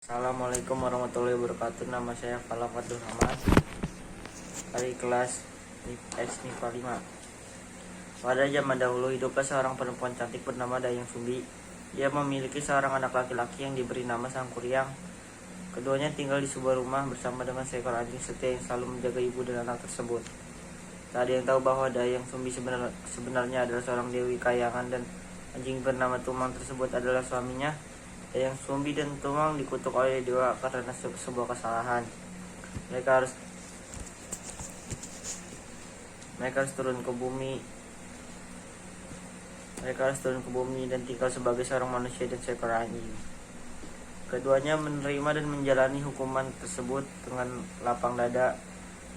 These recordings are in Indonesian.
Assalamualaikum warahmatullahi wabarakatuh. Nama saya Fala Fatur Ahmad dari kelas IPS MIPA 5. Pada zaman dahulu hiduplah seorang perempuan cantik bernama Dayang Sumbi. Dia memiliki seorang anak laki-laki yang diberi nama Sangkuriang. Keduanya tinggal di sebuah rumah bersama dengan seekor anjing setia yang selalu menjaga ibu dan anak tersebut. Tak ada yang tahu bahwa Dayang Sumbi sebenarnya adalah seorang dewi kayangan, dan anjing bernama Tumang tersebut adalah suaminya. Dayang Sumbi dan Tumang dikutuk oleh dewa karena sebuah kesalahan. Mereka harus turun ke bumi. Dan tinggal sebagai seorang manusia dan seekor anjing. Keduanya menerima dan menjalani hukuman tersebut dengan lapang dada.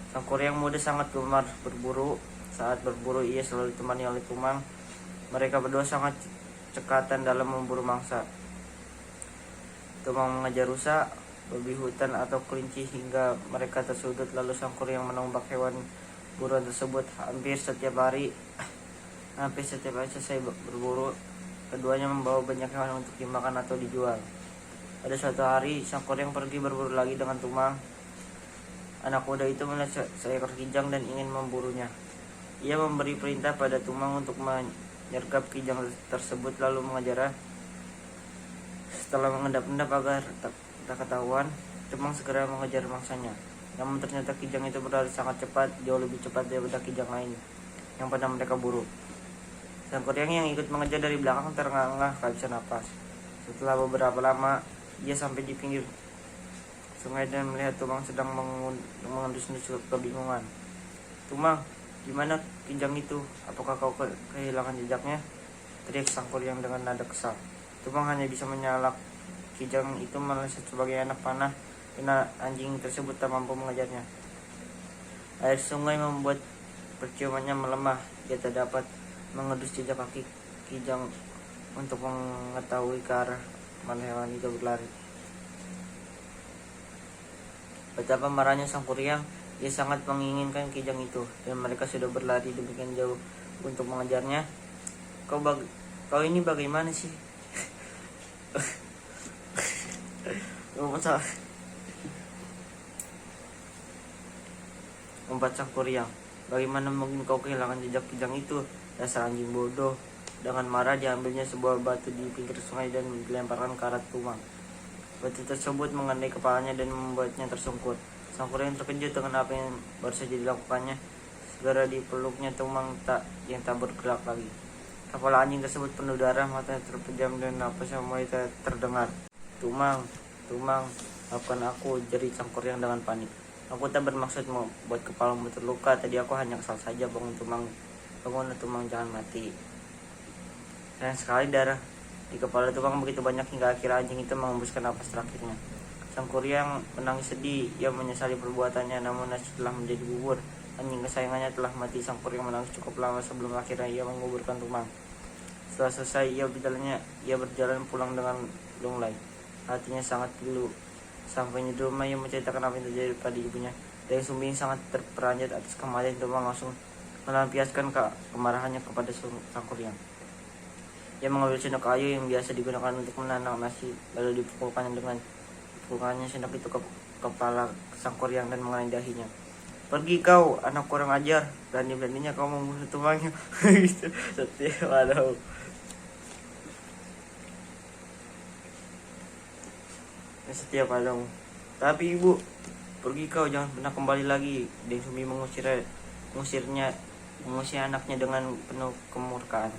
Sangkuriang muda sangat gemar berburu. Saat berburu, ia selalu ditemani oleh Tumang. Mereka berdua sangat cekatan dalam memburu mangsa. Tumang mengejar rusa, babi hutan atau kelinci hingga mereka tersudut. Lalu Sangkuriang menombak hewan buruan tersebut. Hampir setiap hari selesai berburu, keduanya membawa banyak hewan untuk dimakan atau dijual. Pada suatu hari, Sangkuriang pergi berburu lagi dengan Tumang. Anak muda itu melihat seekor kijang dan ingin memburunya. Ia memberi perintah pada Tumang untuk menyergap kijang tersebut lalu mengejarnya. Setelah mengendap-endap agar tak ketahuan, Tumang segera mengejar mangsanya. Namun ternyata kijang itu berlari sangat cepat, jauh lebih cepat daripada kijang lain yang pernah mereka buru. Sangkuriang yang ikut mengejar dari belakang terengah-engah kehabisan napas. Setelah beberapa lama, ia sampai di pinggir sungai dan melihat Tumang sedang mengendus-endus kebingungan. "Tumang, di mana kijang itu? Apakah kau kehilangan jejaknya?" teriak Sangkuriang dengan nada kesal. Tumang hanya bisa menyalak kijang itu meleset sebagai anak panah, karena anjing tersebut tak mampu mengejarnya. Air sungai membuat perciumannya melemah. Dia tak dapat mengendus jejak kaki kijang untuk mengetahui ke arah mana hewan itu berlari. Betapa marahnya Sangkuriang. Dia sangat menginginkan kijang itu, dan mereka sudah berlari demikian jauh untuk mengejarnya. Kau ini bagaimana sih? Umpat Sangkuriang. "Bagaimana mungkin kau kehilangan jejak kijang itu? Dasar anjing bodoh." Dengan marah diambilnya sebuah batu di pinggir sungai dan dilemparkan ke arah Tumang. Batu tersebut mengenai kepalanya dan membuatnya tersungkur. Sangkuriang terkejut dengan apa yang baru saja dilakukannya. Segera dipeluknya Tumang yang tak bergerak lagi. Kepala anjing tersebut penuh darah, matanya terpejam dan napasnya mulai terdengar. Tumang, maafkan aku," jerit Sangkuriang dengan panik. "Aku tak bermaksud membuat kepalamu terluka. Tadi aku hanya kesal saja." Bangun Tumang, jangan mati. Sayang sekali darah di kepala Tumang begitu banyak hingga akhirnya anjing itu mengembuskan napas terakhirnya. Sangkuriang menangis sedih. Ia menyesali perbuatannya, namun nasi telah menjadi bubur. Anjing kesayangannya telah mati. Sangkuriang menangis cukup lama sebelum akhirnya ia menguburkan Tumang. Setelah selesai, ia berjalan pulang dengan lunglai. Hatinya sangat pilu. Sampainya di rumah, ia menceritakan apa yang terjadi pada ibunya. Dayang Sumbi sangat terperanjat atas kematian Tumang langsung melampiaskan kemarahannya kepada Sangkuriang. Ia mengambil sendok kayu yang biasa digunakan untuk menanam nasi, lalu dipukulkannya sendok itu ke kepala Sangkuriang dan mengenai dahinya. "Pergi kau, anak kurang ajar! Berani-beraninya kau membunuh Tumangnya." Setia padamu. "Tapi ibu, pergi kau, jangan pernah kembali lagi." Dayang Sumbi mengusir anaknya dengan penuh kemurkaan.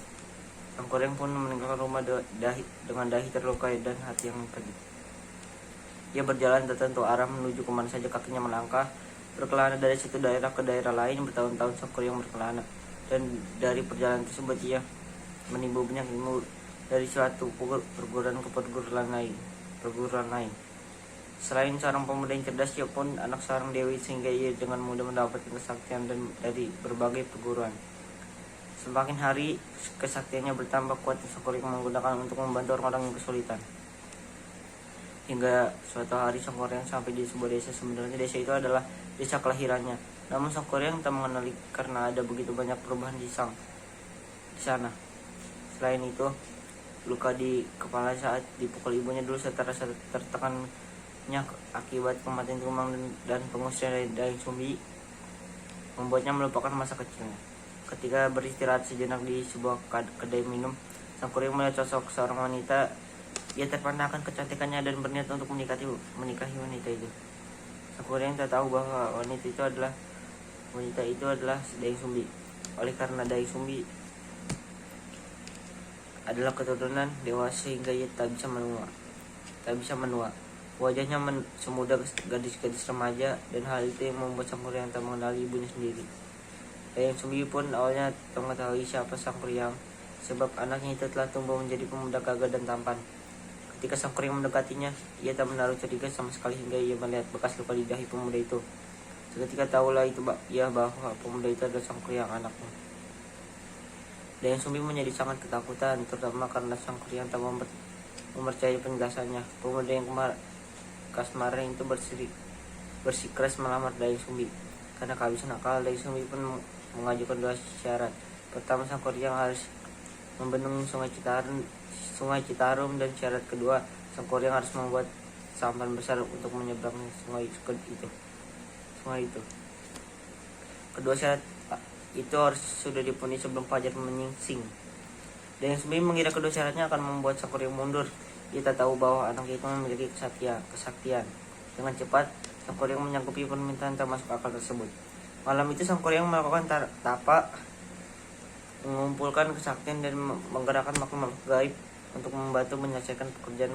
Sangkuriang pun meninggalkan rumah dengan dahi terluka dan hati yang pedih. Ia berjalan tak tentu arah menuju kemana saja kakinya melangkah. Berkelana dari satu daerah ke daerah lain, bertahun-tahun Sangkuriang berkelana. Dan dari perjalanan tersebut ia menimba banyak ilmu dari suatu perguruan ke perguruan lain. Selain seorang pemuda yang cerdas, ia pun anak seorang dewi, sehingga ia dengan mudah mendapatkan kesaktian dari berbagai perguruan. Semakin hari kesaktiannya bertambah kuat. Sangkuriang menggunakan untuk membantu orang-orang yang kesulitan. Hingga suatu hari Sangkuriang sampai di sebuah desa. Sebenarnya desa itu adalah desa kelahirannya, namun Sangkuriang tak mengenali karena ada begitu banyak perubahan di sana. Selain itu, luka di kepala saat dipukul ibunya dulu serta rasa tertekan akibat kematian Tumang dan pengusirnya dari Dayang Sumbi membuatnya melupakan masa kecilnya. Ketika beristirahat sejenak di sebuah kedai minum, Sang Kuryang melihat sosok seorang wanita. Ia terpana akan kecantikannya dan berniat untuk menikahi wanita itu. Sang Kuryang tak tahu bahwa wanita itu adalah Dayang Sumbi. Oleh karena Dayang Sumbi adalah keturunan dewa sehingga ia tak bisa menua. Wajahnya semudah gadis-gadis remaja, dan hal itu yang membuat Sang Kuryang tak mengenali ibunya sendiri. Dayang Sumbi pun awalnya tak mengetahui siapa Sang Kuryang, sebab anaknya itu telah tumbuh menjadi pemuda gagah dan tampan. Ketika Sang Kuryang mendekatinya, ia tak menaruh curiga sama sekali hingga ia melihat bekas luka di dahi pemuda itu. Seketika tahulah ia bahwa pemuda itu adalah Sang Kuryang, anaknya. Dayang Sumbi menjadi sangat ketakutan, terutama karena Sang Kuryang tak mempercayai penjelasannya. Pemuda yang kasmaran itu bersikeras melamar Dayang Sumbi. Karena kehabisan akal, Dayang Sumbi pun mengajukan 2 syarat. Pertama, Sang Kuryang harus membendung sungai Citarum, dan syarat kedua, Sang Kuryang harus membuat sampan besar untuk menyeberangi sungai itu. Kedua syarat itu harus sudah dipenuhi sebelum fajar menyingsing. Dayang Sumbi mengira kedua syaratnya akan membuat Sang Kuryang mundur. Ia tak tahu bahwa anak itu memiliki kesaktian. Dengan cepat, Sang Kuryang menyanggupi permintaan termasuk akal tersebut. Malam itu Sang Kuryang melakukan tapa, mengumpulkan kesaktian dan menggerakkan makhluk gaib untuk membantu menyelesaikan pekerjaan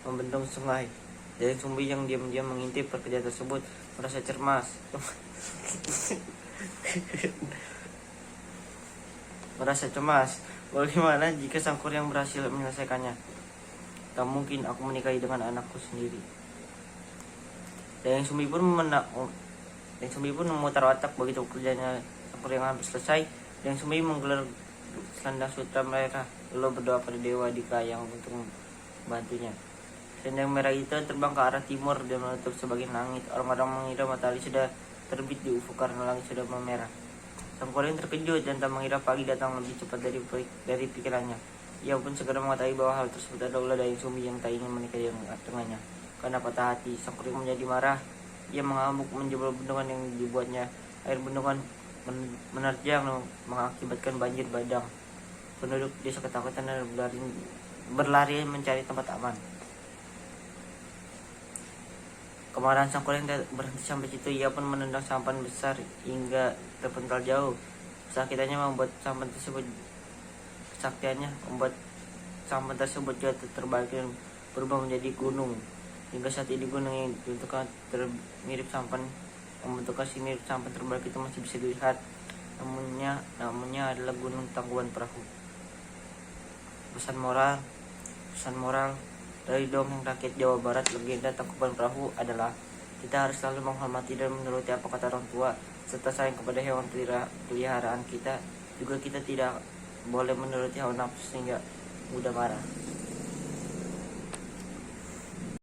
membendung sungai. Dayang Sumbi yang diam-diam mengintip pekerjaan tersebut merasa cemas. Bagaimana jika Sang Kuryang berhasil menyelesaikannya? Tak mungkin aku menikahi dengan anakku sendiri. Dayang Sumbi pun memutar otak. Begitu pekerjaannya Sang Kuryang hampir selesai, Dayang Sumbi menggelar selendang sutra merah, lalu berdoa pada Dewa Dikayang untuk membantunya. Selendang merah itu terbang ke arah timur dan menutup sebagian langit. Orang-orang mengira matahari sudah terbit di ufuk karena langit sudah memerah. Sang Kuryang terkejut dan tak mengira pagi datang lebih cepat dari pikirannya. Ia pun segera mengetahui bahwa hal tersebut adalah Dayang Sumbi yang tak ingin menikah dengannya. Karena patah hati, Sang Kuryang menjadi marah. Ia mengamuk menjebol bendungan yang dibuatnya. Air bendungan menerjang dan mengakibatkan banjir bandang. Penduduk desa ketakutan dan berlari mencari tempat aman. Kemarahan Sang Kuryang tidak berhenti sampai situ. Ia pun menendang sampan besar hingga terpental jauh. Kesakitannya membuat sampan tersebut jatuh terbalik dan berubah menjadi gunung. Hingga saat ini gunung yang dibentukkan mirip sampan terbalik itu masih bisa dilihat. Namanya adalah Gunung Tangkuban Perahu. Pesan moral dari dongeng rakyat Jawa Barat, legenda Tangkuban Perahu adalah kita harus selalu menghormati dan menuruti apa kata orang tua, serta sayang kepada hewan peliharaan kita. Juga kita tidak boleh menuruti hawa nafsu sehingga mudah marah.